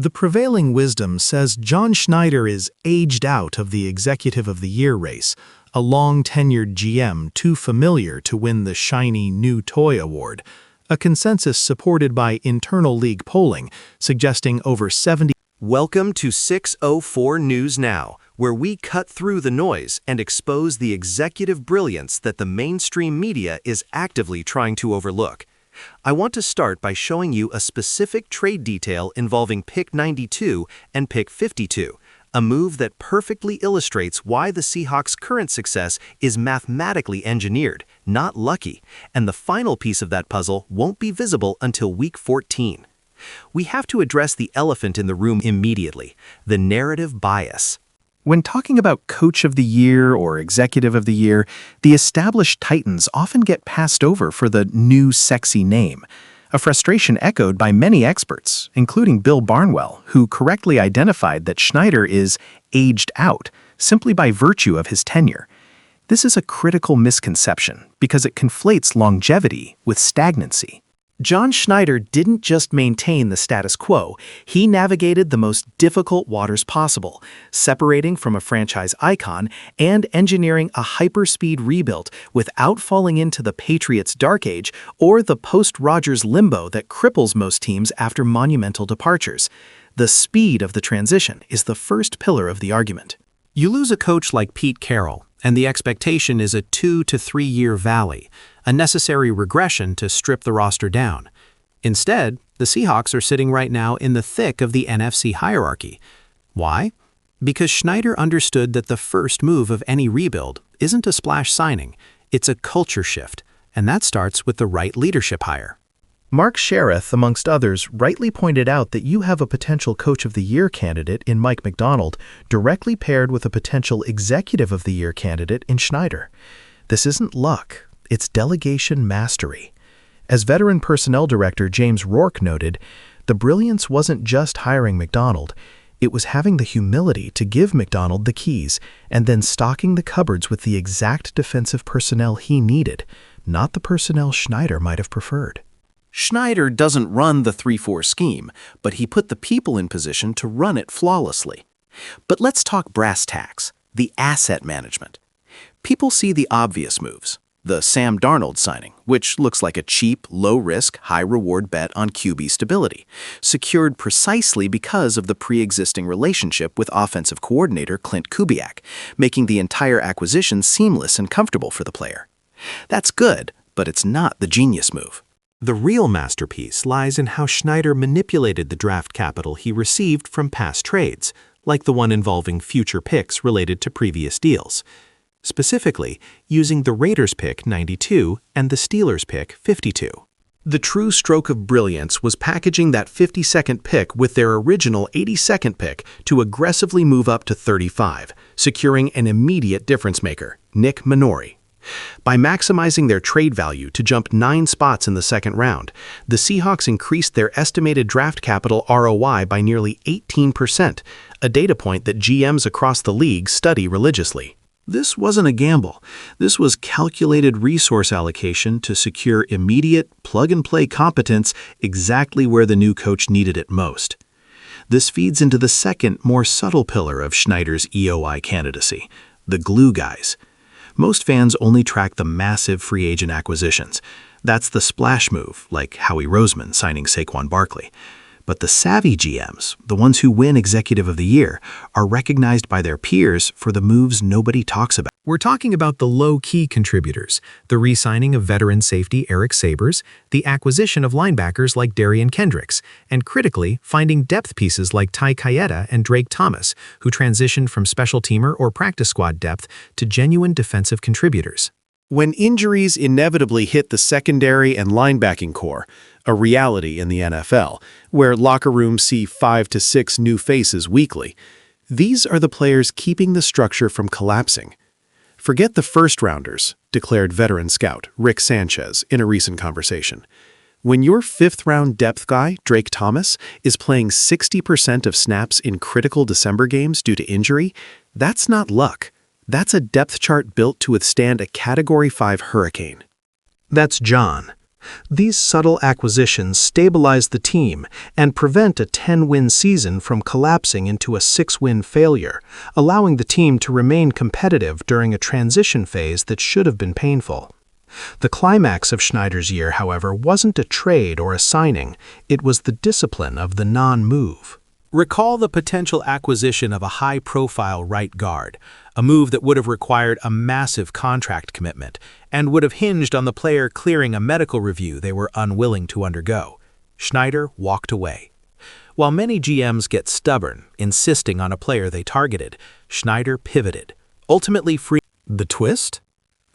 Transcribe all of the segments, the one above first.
The prevailing wisdom says John Schneider is aged out of the Executive of the Year race, a long-tenured GM too familiar to win the shiny new toy award, a consensus supported by internal league polling suggesting over 70. Welcome to 604 News Now, where we cut through the noise and expose the executive brilliance that the mainstream media is actively trying to overlook. I want to start by showing you a specific trade detail involving pick 92 and pick 52, a move that perfectly illustrates why the Seahawks' current success is mathematically engineered, not lucky, and the final piece of that puzzle won't be visible until week 14. We have to address the elephant in the room immediately, the narrative bias. When talking about Coach of the Year or Executive of the Year, the established titans often get passed over for the new sexy name, a frustration echoed by many experts, including Bill Barnwell, who correctly identified that Schneider is aged out simply by virtue of his tenure. This is a critical misconception because it conflates longevity with stagnancy. John Schneider didn't just maintain the status quo, he navigated the most difficult waters possible, separating from a franchise icon and engineering a hyperspeed rebuild without falling into the Patriots' dark age or the post-Rodgers limbo that cripples most teams after monumental departures. The speed of the transition is the first pillar of the argument. You lose a coach like Pete Carroll, and the expectation is a 2 to 3 year valley, a necessary regression to strip the roster down. Instead, the Seahawks are sitting right now in the thick of the NFC hierarchy. Why? Because Schneider understood that the first move of any rebuild isn't a splash signing, it's a culture shift, and that starts with the right leadership hire. Mark Sheriff, amongst others, rightly pointed out that you have a potential Coach of the Year candidate in Mike Macdonald directly paired with a potential Executive of the Year candidate in Schneider. This isn't luck, it's delegation mastery. As veteran personnel director James Rourke noted, the brilliance wasn't just hiring Macdonald, it was having the humility to give Macdonald the keys and then stocking the cupboards with the exact defensive personnel he needed, not the personnel Schneider might have preferred. Schneider doesn't run the 3-4 scheme, but he put the people in position to run it flawlessly. But let's talk brass tacks, the asset management. People see the obvious moves, the Sam Darnold signing, which looks like a cheap, low-risk, high-reward bet on QB stability, secured precisely because of the pre-existing relationship with offensive coordinator Clint Kubiak, making the entire acquisition seamless and comfortable for the player. That's good, but it's not the genius move. The real masterpiece lies in how Schneider manipulated the draft capital he received from past trades, like the one involving future picks related to previous deals. Specifically, using the Raiders pick 92 and the Steelers pick 52. The true stroke of brilliance was packaging that 52nd pick with their original 82nd pick to aggressively move up to 35, securing an immediate difference maker, Nick Minori. By maximizing their trade value to jump 9 spots in the second round, the Seahawks increased their estimated draft capital ROI by nearly 18%, a data point that GMs across the league study religiously. This wasn't a gamble. This was calculated resource allocation to secure immediate, plug-and-play competence exactly where the new coach needed it most. This feeds into the second, more subtle pillar of Schneider's EOI candidacy, the glue guys. Most fans only track the massive free agent acquisitions. That's the splash move, like Howie Roseman signing Saquon Barkley. But the savvy GMs, the ones who win Executive of the Year, are recognized by their peers for the moves nobody talks about. We're talking about the low-key contributors, the re-signing of veteran safety Eric Saubert, the acquisition of linebackers like Darian Kendricks, and critically, finding depth pieces like Ty Kayeda and Drake Thomas, who transitioned from special teamer or practice squad depth to genuine defensive contributors. When injuries inevitably hit the secondary and linebacking core, a reality in the NFL, where locker rooms see 5 to 6 new faces weekly, these are the players keeping the structure from collapsing. Forget the first-rounders, declared veteran scout Rick Sanchez in a recent conversation. When your 5th-round depth guy, Drake Thomas, is playing 60% of snaps in critical December games due to injury, that's not luck. That's a depth chart built to withstand a Category 5 hurricane. That's John, These subtle acquisitions stabilize the team and prevent a 10-win season from collapsing into a 6-win failure, allowing the team to remain competitive during a transition phase that should have been painful. The climax of Schneider's year, however, wasn't a trade or a signing, it was the discipline of the non-move. Recall the potential acquisition of a high-profile right guard, a move that would have required a massive contract commitment and would have hinged on the player clearing a medical review they were unwilling to undergo. Schneider walked away. While many GMs get stubborn, insisting on a player they targeted, Schneider pivoted, ultimately freeing. The twist?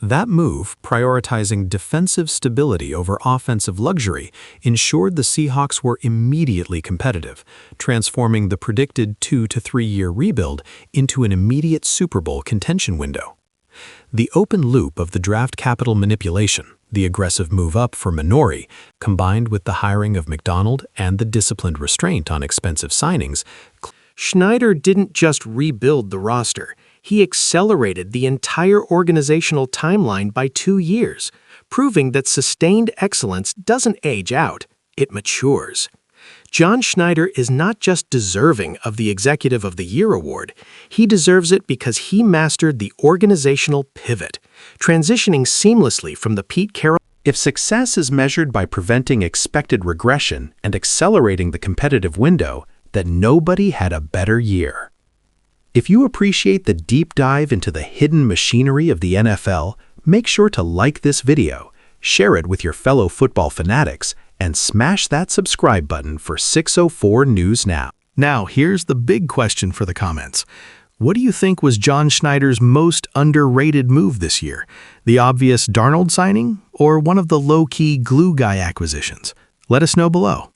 That move, prioritizing defensive stability over offensive luxury, ensured the Seahawks were immediately competitive, transforming the predicted 2 to 3 year rebuild into an immediate Super Bowl contention window. The open loop of the draft capital manipulation, the aggressive move up for Minori, combined with the hiring of McDonald and the disciplined restraint on expensive signings. Schneider didn't just rebuild the roster. He accelerated the entire organizational timeline by 2 years, proving that sustained excellence doesn't age out, it matures. John Schneider is not just deserving of the Executive of the Year award, he deserves it because he mastered the organizational pivot, transitioning seamlessly from the Pete Carroll. If success is measured by preventing expected regression and accelerating the competitive window, then nobody had a better year. If you appreciate the deep dive into the hidden machinery of the NFL, make sure to like this video, share it with your fellow football fanatics, and smash that subscribe button for 604 News Now. Now, here's the big question for the comments. What do you think was John Schneider's most underrated move this year? The obvious Darnold signing or one of the low-key glue guy acquisitions? Let us know below.